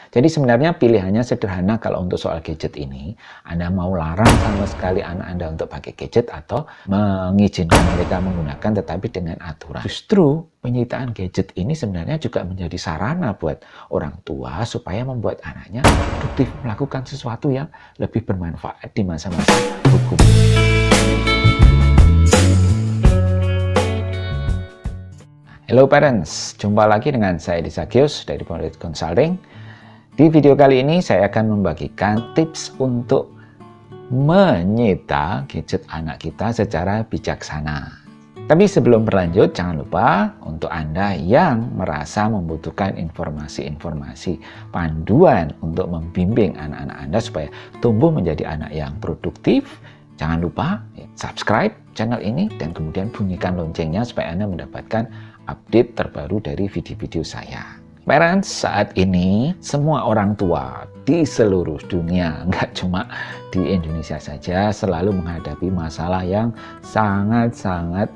Jadi sebenarnya pilihannya sederhana kalau untuk soal gadget ini. Anda mau larang sama sekali anak Anda untuk pakai gadget atau mengizinkan mereka menggunakan tetapi dengan aturan. Justru penyitaan gadget ini sebenarnya juga menjadi sarana buat orang tua supaya membuat anaknya produktif melakukan sesuatu yang lebih bermanfaat di masa-masa hukum. Hello parents, jumpa lagi dengan saya Disagius dari Pondit Consulting. Di video kali ini saya akan membagikan tips untuk menyita gadget anak kita secara bijaksana. Tapi sebelum berlanjut, jangan lupa untuk Anda yang merasa membutuhkan informasi-informasi panduan untuk membimbing anak-anak Anda supaya tumbuh menjadi anak yang produktif, jangan lupa subscribe channel ini dan kemudian bunyikan loncengnya supaya Anda mendapatkan update terbaru dari video-video saya. Parents, saat ini semua orang tua di seluruh dunia, nggak cuma di Indonesia saja, selalu menghadapi masalah yang sangat-sangat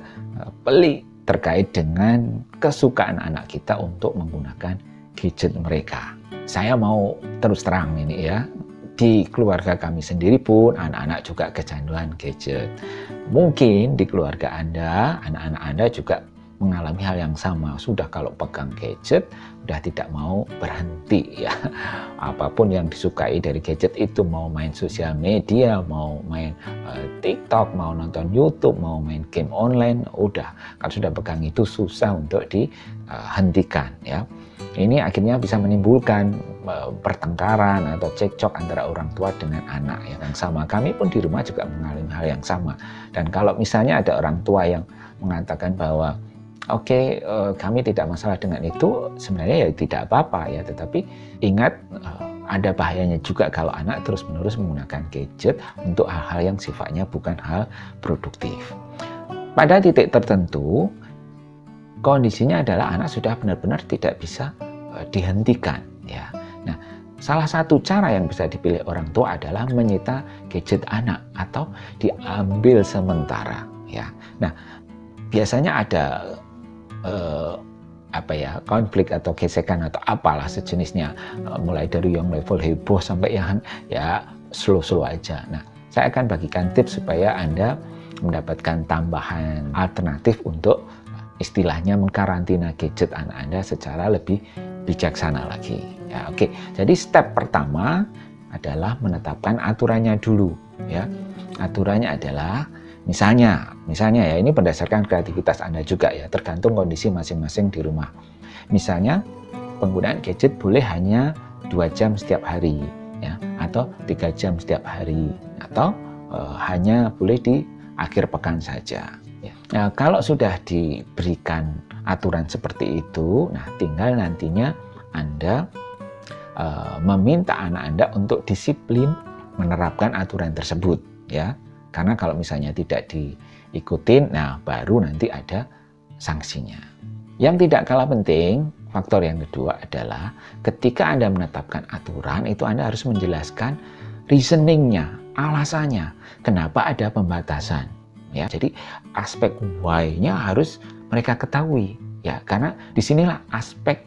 pelik terkait dengan kesukaan anak kita untuk menggunakan gadget mereka. Saya mau terus terang ini ya, di keluarga kami sendiri pun anak-anak juga kecanduan gadget. Mungkin di keluarga Anda, anak-anak Anda juga mengalami hal yang sama. Sudah kalau pegang gadget, udah tidak mau berhenti ya. Apapun yang disukai dari gadget itu, mau main sosial media, mau main TikTok, mau nonton YouTube, mau main game online, udah. Kalau sudah pegang itu susah untuk dihentikan ya. Ini akhirnya bisa menimbulkan pertengkaran atau cekcok antara orang tua dengan anak ya. Yang sama, kami pun di rumah juga mengalami hal yang sama. Dan kalau misalnya ada orang tua yang mengatakan bahwa Oke, kami tidak masalah dengan itu, sebenarnya ya tidak apa-apa ya, tetapi ingat ada bahayanya juga kalau anak terus-menerus menggunakan gadget untuk hal-hal yang sifatnya bukan hal produktif. Pada titik tertentu, kondisinya adalah anak sudah benar-benar tidak bisa dihentikan ya. Nah, salah satu cara yang bisa dipilih orang tua adalah menyita gadget anak atau diambil sementara ya. Nah, biasanya ada konflik atau gesekan atau apalah sejenisnya, mulai dari yang level heboh sampai yang ya slow-slow aja. Nah, saya akan bagikan tips supaya Anda mendapatkan tambahan alternatif untuk istilahnya mengkarantina gadget anak Anda secara lebih bijaksana lagi. Ya, oke. Jadi step pertama adalah menetapkan aturannya dulu ya. Aturannya adalah Misalnya ya, ini berdasarkan kreativitas Anda juga ya, tergantung kondisi masing-masing di rumah. Misalnya penggunaan gadget boleh hanya 2 jam setiap hari ya, atau 3 jam setiap hari, atau hanya boleh di akhir pekan saja ya. Nah, kalau sudah diberikan aturan seperti itu, nah tinggal nantinya Anda meminta anak Anda untuk disiplin menerapkan aturan tersebut ya. Karena kalau misalnya tidak diikutin, nah baru nanti ada sanksinya. Yang tidak kalah penting, faktor yang kedua adalah ketika Anda menetapkan aturan, itu Anda harus menjelaskan reasoningnya, alasannya, kenapa ada pembatasan. Ya, jadi aspek why-nya harus mereka ketahui. Ya, karena disinilah aspek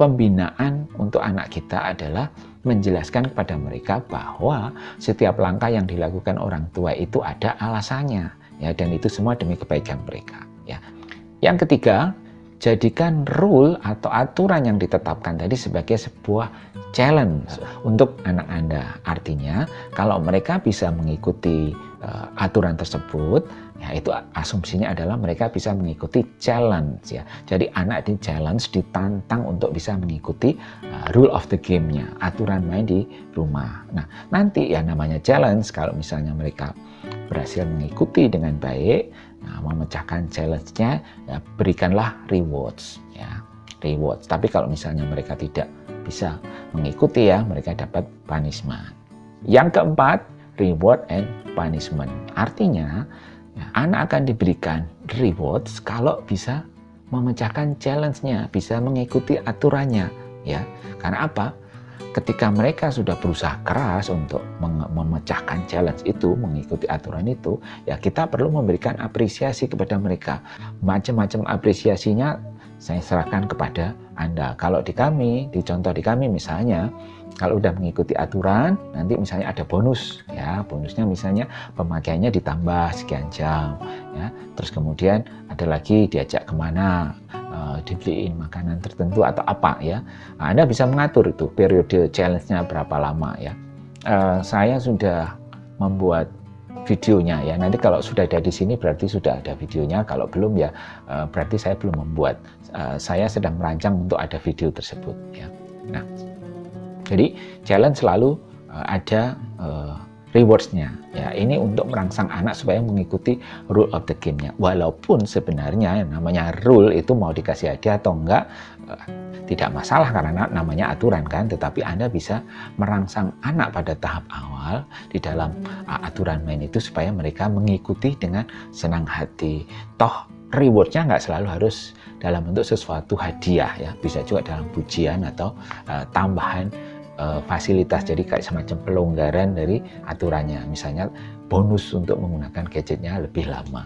pembinaan untuk anak kita adalah menjelaskan kepada mereka bahwa setiap langkah yang dilakukan orang tua itu ada alasannya ya, dan itu semua demi kebaikan mereka ya. Yang ketiga, jadikan rule atau aturan yang ditetapkan tadi sebagai sebuah challenge untuk anak Anda. Artinya kalau mereka bisa mengikuti aturan tersebut ya, itu asumsinya adalah mereka bisa mengikuti challenge ya. Jadi anak di challenge, ditantang untuk bisa mengikuti rule of the game-nya, aturan main di rumah. Nah, nanti ya namanya challenge, kalau misalnya mereka berhasil mengikuti dengan baik, nah, memecahkan challenge-nya, ya, berikanlah rewards ya, rewards. Tapi kalau misalnya mereka tidak bisa mengikuti ya, mereka dapat punishment. Yang keempat, reward and punishment. Artinya anak akan diberikan rewards kalau bisa memecahkan challenge-nya, bisa mengikuti aturannya ya. Karena apa? Ketika mereka sudah berusaha keras untuk memecahkan challenge itu, mengikuti aturan itu, ya kita perlu memberikan apresiasi kepada mereka. Macam-macam apresiasinya saya serahkan kepada Anda. Kalau di kami, di contoh di kami misalnya, kalau udah mengikuti aturan, nanti misalnya ada bonus, ya bonusnya misalnya pemakaiannya ditambah sekian jam, ya. Terus kemudian ada lagi diajak kemana, dibeliin makanan tertentu atau apa, ya. Nah, Anda bisa mengatur itu periode challenge-nya berapa lama, ya. Saya sudah membuat videonya, ya. Nanti kalau sudah ada di sini berarti sudah ada videonya. Kalau belum, ya berarti saya belum membuat. Saya sedang merancang untuk ada video tersebut, ya. Nah, jadi challenge selalu ada rewards-nya, ya. Ini untuk merangsang anak supaya mengikuti rule of the game-nya. Walaupun sebenarnya yang namanya rule itu mau dikasih hadiah atau enggak tidak masalah karena namanya aturan kan, tetapi Anda bisa merangsang anak pada tahap awal di dalam aturan main itu supaya mereka mengikuti dengan senang hati. Toh rewardnya nggak selalu harus dalam bentuk sesuatu hadiah, ya, bisa juga dalam pujian atau tambahan fasilitas, jadi kayak semacam pelonggaran dari aturannya, misalnya bonus untuk menggunakan gadgetnya lebih lama.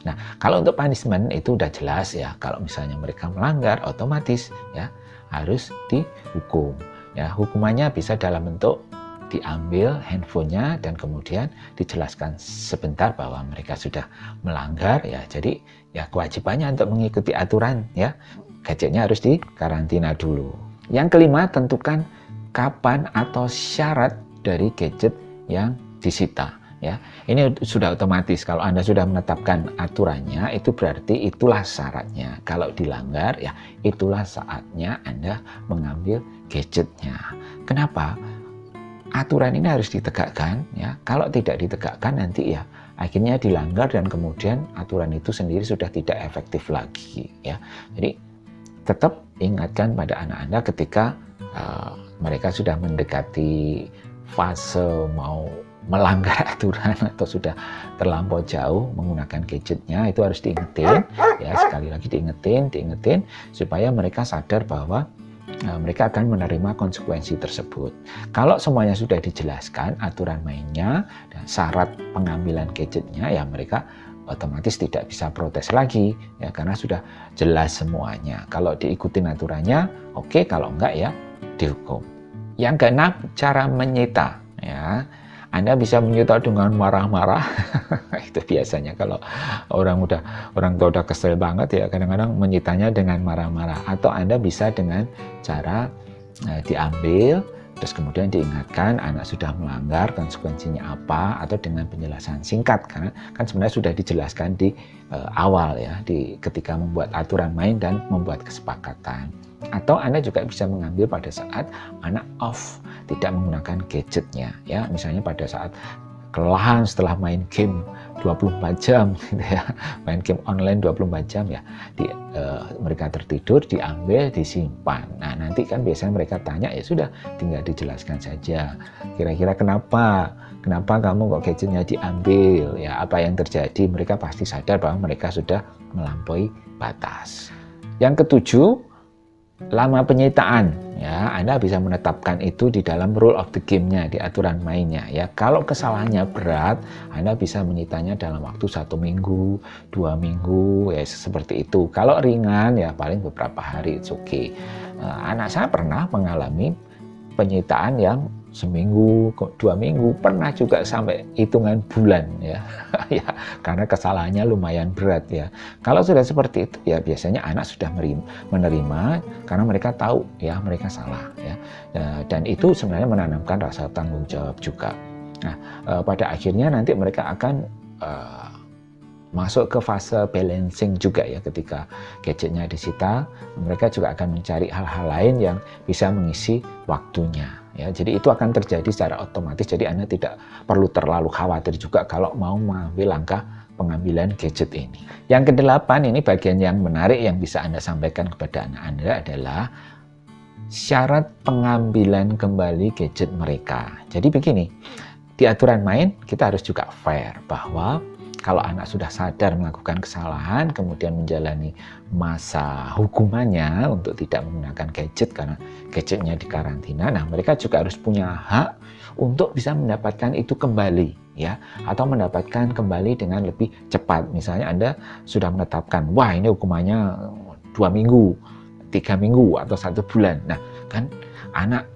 Nah, kalau untuk punishment itu udah jelas, ya, kalau misalnya mereka melanggar otomatis, ya, harus dihukum, ya. Hukumannya bisa dalam bentuk diambil handphonenya dan kemudian dijelaskan sebentar bahwa mereka sudah melanggar, ya. Jadi ya kewajibannya untuk mengikuti aturan, ya, gadgetnya harus dikarantina dulu. Yang kelima, tentukan kapan atau syarat dari gadget yang disita, ya. Ini sudah otomatis, kalau Anda sudah menetapkan aturannya itu berarti itulah syaratnya. Kalau dilanggar, ya itulah saatnya Anda mengambil gadgetnya. Kenapa? Aturan ini harus ditegakkan, ya. Kalau tidak ditegakkan nanti ya akhirnya dilanggar dan kemudian aturan itu sendiri sudah tidak efektif lagi, ya. Jadi tetap ingatkan pada anak Anda ketika mereka sudah mendekati fase mau melanggar aturan atau sudah terlampau jauh menggunakan gadgetnya, itu harus diingetin, ya, sekali lagi diingetin supaya mereka sadar bahwa mereka akan menerima konsekuensi tersebut. Kalau semuanya sudah dijelaskan aturan mainnya dan syarat pengambilan gadgetnya, ya mereka otomatis tidak bisa protes lagi, ya, karena sudah jelas semuanya. Kalau diikutin aturannya, oke, kalau enggak ya dihukum. Yang keenam, cara menyita, ya. Anda bisa menyita dengan marah-marah. Itu biasanya kalau orang tua udah kesel banget, ya, kadang-kadang menyitanya dengan marah-marah. Atau Anda bisa dengan cara diambil terus kemudian diingatkan anak sudah melanggar, konsekuensinya apa, atau dengan penjelasan singkat, karena kan sebenarnya sudah dijelaskan di awal, ya, ketika membuat aturan main dan membuat kesepakatan. Atau Anda juga bisa mengambil pada saat anak off, tidak menggunakan gadgetnya, ya, misalnya pada saat kelelahan setelah main game 24 jam, gitu ya, main game online 24 jam, ya, mereka tertidur, diambil, disimpan. Nah, nanti kan biasanya mereka tanya, ya sudah, tinggal dijelaskan saja. Kira-kira kenapa kamu kok gadgetnya diambil? Ya, apa yang terjadi? Mereka pasti sadar bahwa mereka sudah melampaui batas. Yang ketujuh, lama penyitaan, ya. Anda bisa menetapkan itu di dalam rule of the game-nya, di aturan mainnya, ya. Kalau kesalahannya berat, Anda bisa menyitanya dalam waktu 1 minggu, 2 minggu, ya seperti itu. Kalau ringan, ya paling beberapa hari, it's okay. Anak saya pernah mengalami penyitaan yang 1 minggu, 2 minggu, pernah juga sampai hitungan bulan, ya. Ya, karena kesalahannya lumayan berat, ya. Kalau sudah seperti itu, ya biasanya anak sudah menerima karena mereka tahu, ya, mereka salah, ya. Dan itu sebenarnya menanamkan rasa tanggung jawab juga. Nah, pada akhirnya nanti mereka akan masuk ke fase balancing juga, ya. Ketika gadgetnya disita, mereka juga akan mencari hal-hal lain yang bisa mengisi waktunya, ya. Jadi itu akan terjadi secara otomatis, jadi Anda tidak perlu terlalu khawatir juga kalau mau mengambil langkah pengambilan gadget ini. Yang kedelapan, ini bagian yang menarik yang bisa Anda sampaikan kepada anak Anda adalah syarat pengambilan kembali gadget mereka. Jadi begini, di aturan main kita harus juga fair, bahwa kalau anak sudah sadar melakukan kesalahan, kemudian menjalani masa hukumannya untuk tidak menggunakan gadget karena gadgetnya dikarantina, nah mereka juga harus punya hak untuk bisa mendapatkan itu kembali, ya, atau mendapatkan kembali dengan lebih cepat. Misalnya Anda sudah menetapkan, wah ini hukumannya 2 minggu, 3 minggu, atau 1 bulan. Nah, kan anak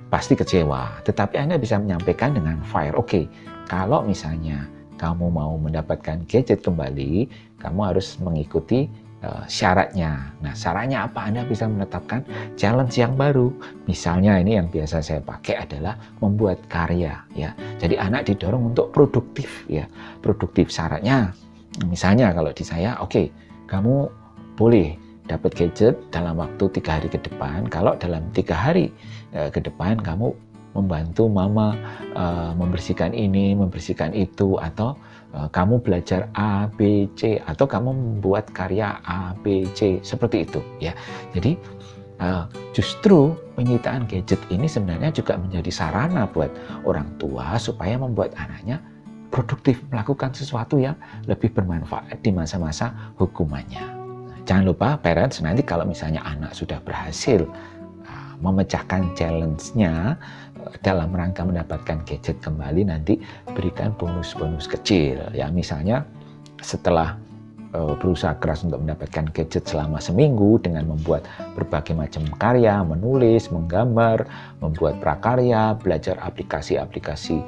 pasti kecewa. Tetapi Anda bisa menyampaikan dengan fair. Oke, kalau misalnya kamu mau mendapatkan gadget kembali, kamu harus mengikuti syaratnya. Nah, syaratnya apa? Anda bisa menetapkan challenge yang baru. Misalnya ini yang biasa saya pakai adalah membuat karya, ya. Jadi anak didorong untuk produktif, ya. Produktif syaratnya. Misalnya kalau di saya, oke, kamu boleh dapat gadget dalam waktu 3 hari ke depan. Kalau dalam 3 hari ke depan kamu membantu mama membersihkan ini, membersihkan itu, atau kamu belajar A, B, C, atau kamu membuat karya A, B, C, seperti itu, ya. Jadi justru penyitaan gadget ini sebenarnya juga menjadi sarana buat orang tua supaya membuat anaknya produktif, melakukan sesuatu yang lebih bermanfaat di masa-masa hukumannya. Jangan lupa parents, nanti kalau misalnya anak sudah berhasil memecahkan challenge-nya dalam rangka mendapatkan gadget kembali, nanti berikan bonus-bonus kecil, ya. Misalnya setelah berusaha keras untuk mendapatkan gadget selama seminggu dengan membuat berbagai macam karya, menulis, menggambar, membuat prakarya, belajar aplikasi-aplikasi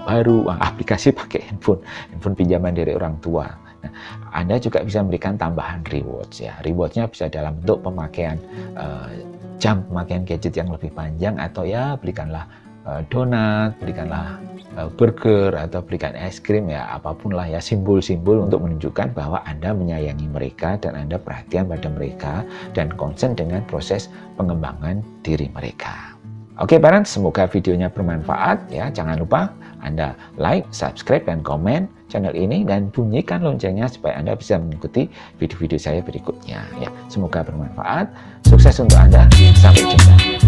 baru, aplikasi pakai handphone pinjaman dari orang tua. Nah, Anda juga bisa memberikan tambahan rewards, ya. Rewardnya bisa dalam bentuk pemakaian jam pemakaian gadget yang lebih panjang, atau ya belikanlah donat, belikanlah burger, atau belikan es krim, ya apapun lah, ya, simbol-simbol untuk menunjukkan bahwa Anda menyayangi mereka dan Anda perhatian pada mereka dan concern dengan proses pengembangan diri mereka. Oke parents, semoga videonya bermanfaat, ya. Jangan lupa Anda like, subscribe, dan komen channel ini dan bunyikan loncengnya supaya Anda bisa mengikuti video-video saya berikutnya, ya. Semoga bermanfaat. Sukses untuk Anda. Sampai jumpa.